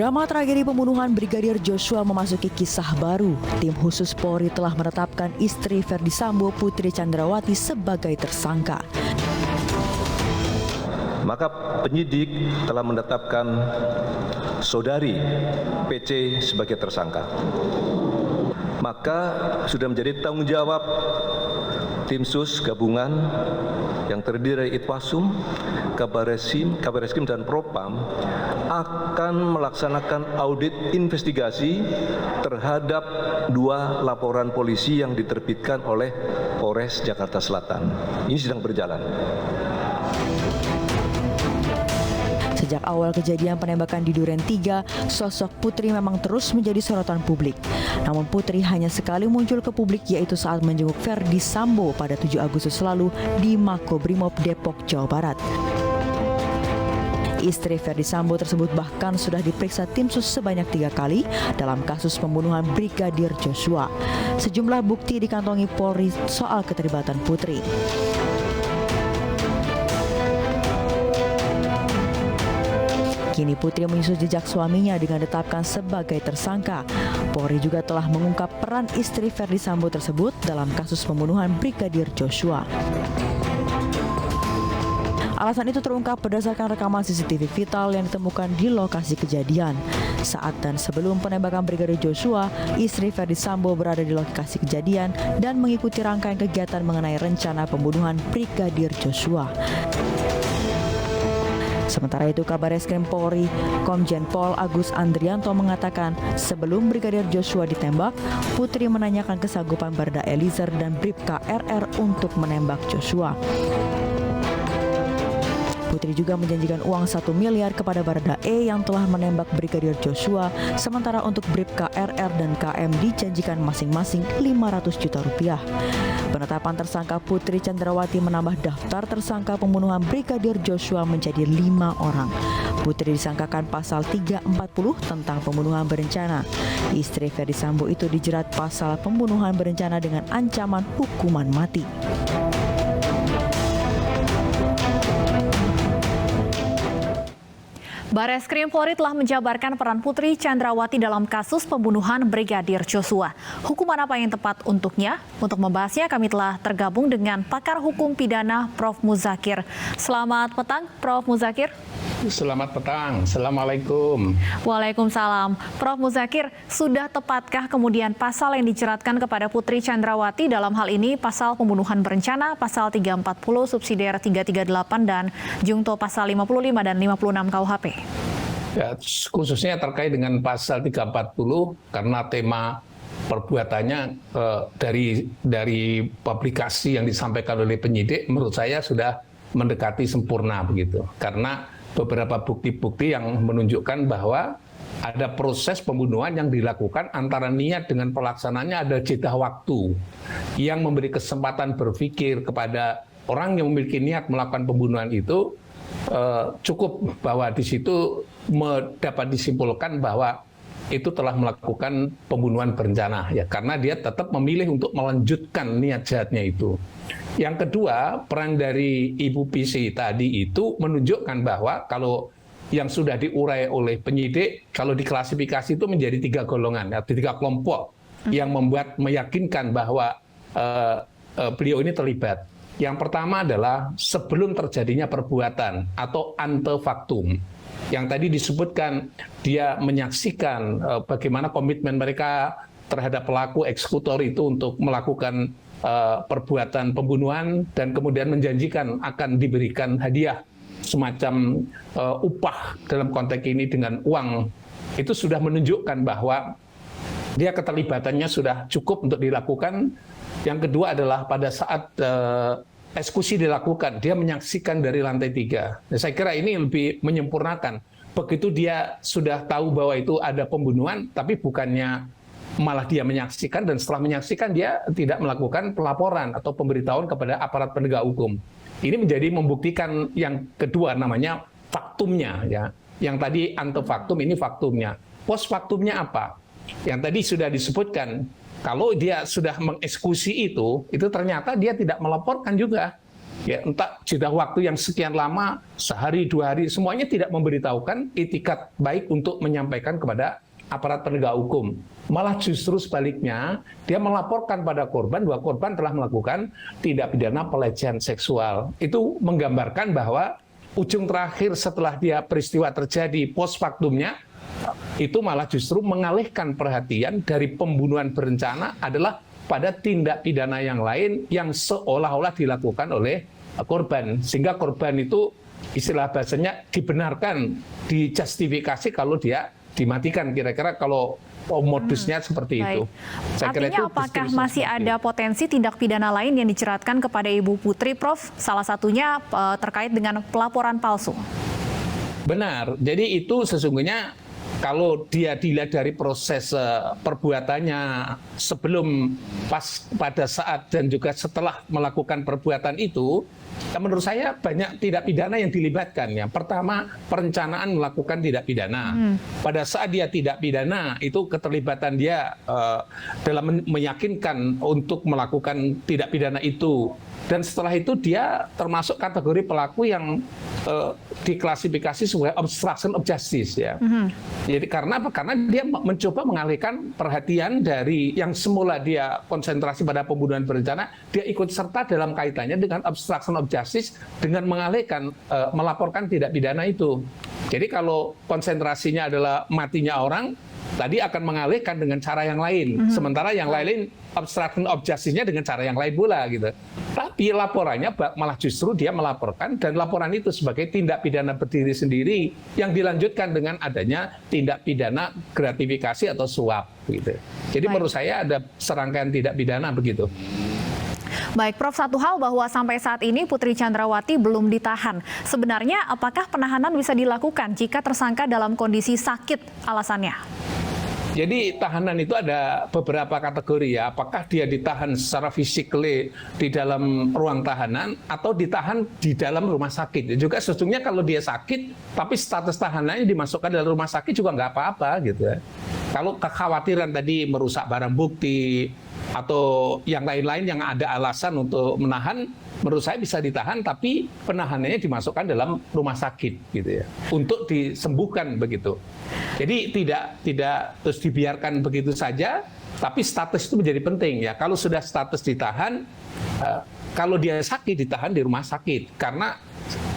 Drama tragedi pembunuhan Brigadir Joshua memasuki kisah baru. Tim khusus Polri telah menetapkan istri Ferdy Sambo, Putri Chandrawati, sebagai tersangka. Maka penyidik telah menetapkan saudari PC sebagai tersangka. Maka sudah menjadi tanggung jawab tim sus gabungan yang terdiri dari Itwasum, Kabar Reskrim dan Propam akan melaksanakan audit investigasi terhadap 2 laporan polisi yang diterbitkan oleh Polres Jakarta Selatan. Ini sedang berjalan. Sejak awal kejadian penembakan di Duren 3, sosok Putri memang terus menjadi sorotan publik. Namun Putri hanya sekali muncul ke publik, yaitu saat menjenguk Ferdy Sambo pada 7 Agustus lalu di Makobrimob Depok, Jawa Barat. Istri Ferdy Sambo tersebut bahkan sudah diperiksa tim sus sebanyak 3 kali dalam kasus pembunuhan Brigadir Joshua. Sejumlah bukti dikantongi Polri soal keterlibatan Putri. Kini Putri menyusul jejak suaminya dengan ditetapkan sebagai tersangka. Polri juga telah mengungkap peran istri Ferdy Sambo tersebut dalam kasus pembunuhan Brigadir Joshua. Alasan itu terungkap berdasarkan rekaman CCTV vital yang ditemukan di lokasi kejadian. Saat dan sebelum penembakan Brigadir Joshua, istri Ferdy Sambo berada di lokasi kejadian dan mengikuti rangkaian kegiatan mengenai rencana pembunuhan Brigadir Joshua. Sementara itu, Kabar Reskrim Polri, Komjen Pol Agus Andrianto mengatakan sebelum Brigadir Joshua ditembak, Putri menanyakan kesanggupan Barda Eliezer dan Bribka RR untuk menembak Joshua. Putri juga menjanjikan uang 1 miliar kepada Barda E yang telah menembak Brigadir Joshua, sementara untuk Bribka RR dan KM dijanjikan masing-masing 500 juta rupiah. Penetapan tersangka Putri Chandrawati menambah daftar tersangka pembunuhan Brigadir Joshua menjadi 5 orang. Putri disangkakan pasal 340 tentang pembunuhan berencana. Istri Ferdy Sambo itu dijerat pasal pembunuhan berencana dengan ancaman hukuman mati. Bareskrim Polri telah menjabarkan peran Putri Chandrawati dalam kasus pembunuhan Brigadir Joshua. Hukuman apa yang tepat untuknya? Untuk membahasnya kami telah tergabung dengan pakar hukum pidana Prof. Muzakir. Selamat petang, Prof. Muzakir. Selamat petang, Assalamualaikum. Waalaikumsalam. Prof. Muzakir, sudah tepatkah kemudian pasal yang dijeratkan kepada Putri Chandrawati dalam hal ini pasal pembunuhan berencana, pasal 340, subsidiar 338, dan jungto pasal 55 dan 56 KUHP? Ya, khususnya terkait dengan pasal 340 karena tema perbuatannya dari publikasi yang disampaikan oleh penyidik menurut saya sudah mendekati sempurna begitu. Karena beberapa bukti-bukti yang menunjukkan bahwa ada proses pembunuhan yang dilakukan antara niat dengan pelaksanaannya, ada jeda waktu yang memberi kesempatan berpikir kepada orang yang memiliki niat melakukan pembunuhan itu. Cukup bahwa di situ dapat disimpulkan bahwa itu telah melakukan pembunuhan berencana ya, karena dia tetap memilih untuk melanjutkan niat jahatnya itu. Yang kedua, peran dari Ibu PC tadi itu menunjukkan bahwa kalau yang sudah diurai oleh penyidik, kalau diklasifikasi itu menjadi 3 golongan, atau 3 kelompok yang meyakinkan bahwa beliau ini terlibat. Yang pertama adalah sebelum terjadinya perbuatan atau ante factum. Yang tadi disebutkan dia menyaksikan bagaimana komitmen mereka terhadap pelaku eksekutor itu untuk melakukan perbuatan pembunuhan dan kemudian menjanjikan akan diberikan hadiah semacam upah dalam konteks ini dengan uang. Itu sudah menunjukkan bahwa dia keterlibatannya sudah cukup untuk dilakukan. Yang kedua adalah pada saat eksekusi dilakukan, dia menyaksikan dari lantai 3. Nah, saya kira ini lebih menyempurnakan. Begitu dia sudah tahu bahwa itu ada pembunuhan, tapi bukannya malah dia menyaksikan, dan setelah menyaksikan dia tidak melakukan pelaporan atau pemberitahuan kepada aparat penegak hukum. Ini menjadi membuktikan yang kedua, namanya faktumnya ya. Yang tadi ante faktum, ini faktumnya. Post faktumnya apa? Yang tadi sudah disebutkan, kalau dia sudah mengeksekusi itu ternyata dia tidak melaporkan juga. ya entah jeda waktu yang sekian lama, sehari, 2 hari, semuanya tidak memberitahukan itikat baik untuk menyampaikan kepada aparat penegak hukum. Malah justru sebaliknya, dia melaporkan pada korban bahwa korban telah melakukan tindak pidana pelecehan seksual. Itu menggambarkan bahwa ujung terakhir setelah dia peristiwa terjadi post factumnya, itu malah justru mengalihkan perhatian dari pembunuhan berencana adalah pada tindak pidana yang lain yang seolah-olah dilakukan oleh korban. Sehingga korban itu istilah bahasanya dibenarkan, dijustifikasi kalau dia dimatikan. Kira-kira kalau modusnya seperti itu. Saya kira itu apakah masih ada potensi tindak pidana lain yang diceratkan kepada Ibu Putri, Prof? Salah satunya terkait dengan pelaporan palsu. Benar. Jadi itu sesungguhnya kalau dia dilihat dari proses perbuatannya sebelum, pas, pada saat, dan juga setelah melakukan perbuatan itu, menurut saya banyak tindak pidana yang dilibatkan. Yang pertama, perencanaan melakukan tindak pidana. Pada saat dia tidak pidana, itu keterlibatan dia dalam meyakinkan untuk melakukan tindak pidana itu. Dan setelah itu dia termasuk kategori pelaku yang diklasifikasi sebagai obstruction of justice, ya. Jadi karena apa? Karena dia mencoba mengalihkan perhatian dari yang semula dia konsentrasi pada pembunuhan berencana, dia ikut serta dalam kaitannya dengan obstruction of justice dengan mengalihkan, melaporkan tindak pidana itu. Jadi kalau konsentrasinya adalah matinya orang, tadi akan mengalihkan dengan cara yang lain. Sementara yang lain obstruction of justice-nya dengan cara yang lain pula gitu. Tapi laporannya malah justru dia melaporkan, dan laporan itu sebagai tindak pidana berdiri sendiri yang dilanjutkan dengan adanya tindak pidana gratifikasi atau suap gitu. Jadi menurut saya ada serangkaian tindak pidana begitu. Baik, Prof, satu hal bahwa sampai saat ini Putri Chandrawati belum ditahan. Sebenarnya apakah penahanan bisa dilakukan jika tersangka dalam kondisi sakit alasannya? Jadi tahanan itu ada beberapa kategori, ya. Apakah dia ditahan secara fisikly di dalam ruang tahanan atau ditahan di dalam rumah sakit. Juga sesungguhnya kalau dia sakit tapi status tahanannya dimasukkan dalam rumah sakit juga nggak apa-apa gitu ya. Kalau kekhawatiran tadi merusak barang bukti atau yang lain-lain yang ada alasan untuk menahan, menurut saya bisa ditahan, tapi penahanannya dimasukkan dalam rumah sakit gitu ya, untuk disembuhkan begitu. Jadi tidak terus dibiarkan begitu saja, tapi status itu menjadi penting ya. Kalau sudah status ditahan, kalau dia sakit ditahan di rumah sakit, karena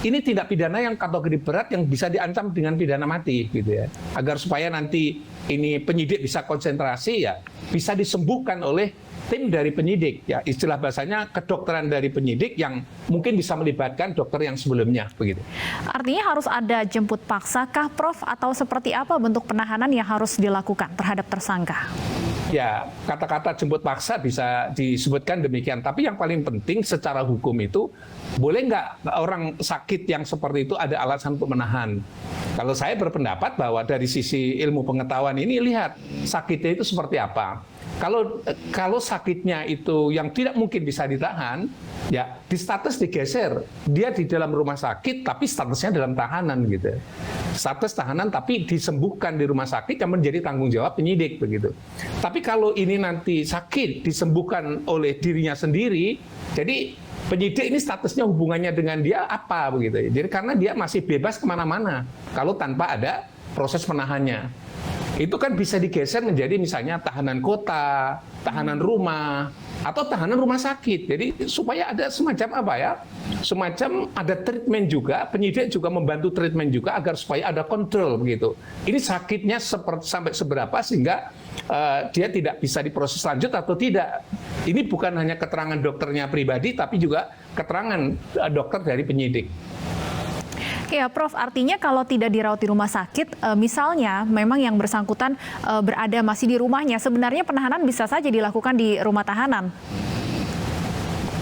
ini tindak pidana yang kategori berat yang bisa diancam dengan pidana mati gitu ya. Agar supaya nanti ini penyidik bisa konsentrasi, ya bisa disembuhkan oleh tim dari penyidik, ya istilah bahasanya kedokteran dari penyidik yang mungkin bisa melibatkan dokter yang sebelumnya begitu. Artinya harus ada jemput paksa kah, Prof, atau seperti apa bentuk penahanan yang harus dilakukan terhadap tersangka? Ya, kata-kata jemput paksa bisa disebutkan demikian. Tapi yang paling penting secara hukum itu, boleh nggak orang sakit yang seperti itu ada alasan untuk menahan? Kalau saya berpendapat bahwa dari sisi ilmu pengetahuan ini, lihat sakitnya itu seperti apa. Kalau sakitnya itu yang tidak mungkin bisa ditahan, ya di status digeser. Dia di dalam rumah sakit, tapi statusnya dalam tahanan gitu. Status tahanan tapi disembuhkan di rumah sakit yang menjadi tanggung jawab penyidik begitu. Tapi kalau ini nanti sakit disembuhkan oleh dirinya sendiri, jadi penyidik ini statusnya hubungannya dengan dia apa begitu. Jadi karena dia masih bebas kemana-mana kalau tanpa ada proses menahannya. Itu kan bisa digeser menjadi misalnya tahanan kota, tahanan rumah, atau tahanan rumah sakit. Jadi supaya ada semacam apa ya? Semacam ada treatment juga, penyidik juga membantu treatment juga agar supaya ada kontrol begitu. Ini sakitnya sampai seberapa sehingga dia tidak bisa diproses lanjut atau tidak. Ini bukan hanya keterangan dokternya pribadi, tapi juga keterangan dokter dari penyidik. Ya, Prof, artinya kalau tidak dirawat di rumah sakit, misalnya memang yang bersangkutan berada masih di rumahnya, sebenarnya penahanan bisa saja dilakukan di rumah tahanan.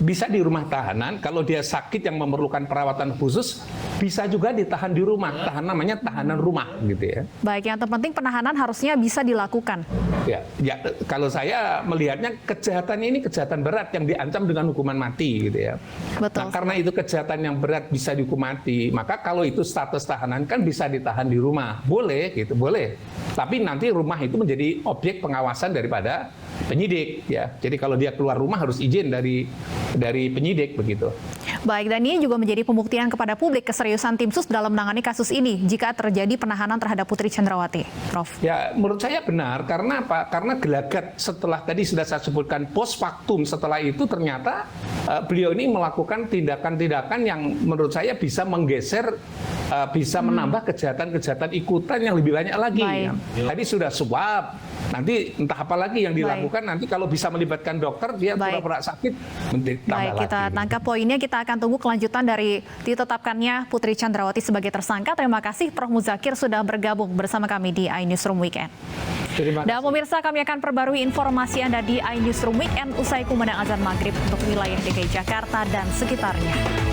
Bisa di rumah tahanan, kalau dia sakit yang memerlukan perawatan khusus, bisa juga ditahan di rumah. Namanya tahanan rumah gitu ya. Baik, yang terpenting penahanan harusnya bisa dilakukan. Ya, kalau saya melihatnya kejahatan ini kejahatan berat yang diancam dengan hukuman mati gitu ya. Betul. Nah, karena itu kejahatan yang berat bisa dihukum mati, maka kalau itu status tahanan kan bisa ditahan di rumah. Boleh gitu, boleh. Tapi nanti rumah itu menjadi objek pengawasan daripada penyidik ya. Jadi kalau dia keluar rumah harus izin dari penyidik begitu. Baik, dan ini juga menjadi pembuktian kepada publik keseriusan tim sus dalam menangani kasus ini jika terjadi penahanan terhadap Putri Chandrawati. Prof. Ya, menurut saya benar. Karena apa? Karena gelagat setelah tadi sudah saya sebutkan post factum, setelah itu ternyata beliau ini melakukan tindakan-tindakan yang menurut saya bisa menggeser, bisa menambah kejahatan-kejahatan ikutan yang lebih banyak lagi. Baik. Tadi sudah suap, nanti entah apa lagi yang dilakukan, nanti kalau bisa melibatkan dokter, dia pura-pura sakit, ditambah Baik, kita lagi. tangkap poinnya, kita akan tunggu kelanjutan dari ditetapkannya Putri Chandrawati sebagai tersangka. Terima kasih Prof. Muzakir sudah bergabung bersama kami di iNewsroom Weekend. Terima Dan kasih. pemirsa, kami akan perbarui informasi Anda di iNewsroom Weekend usai kumandang azan maghrib untuk wilayah DKI Jakarta dan sekitarnya.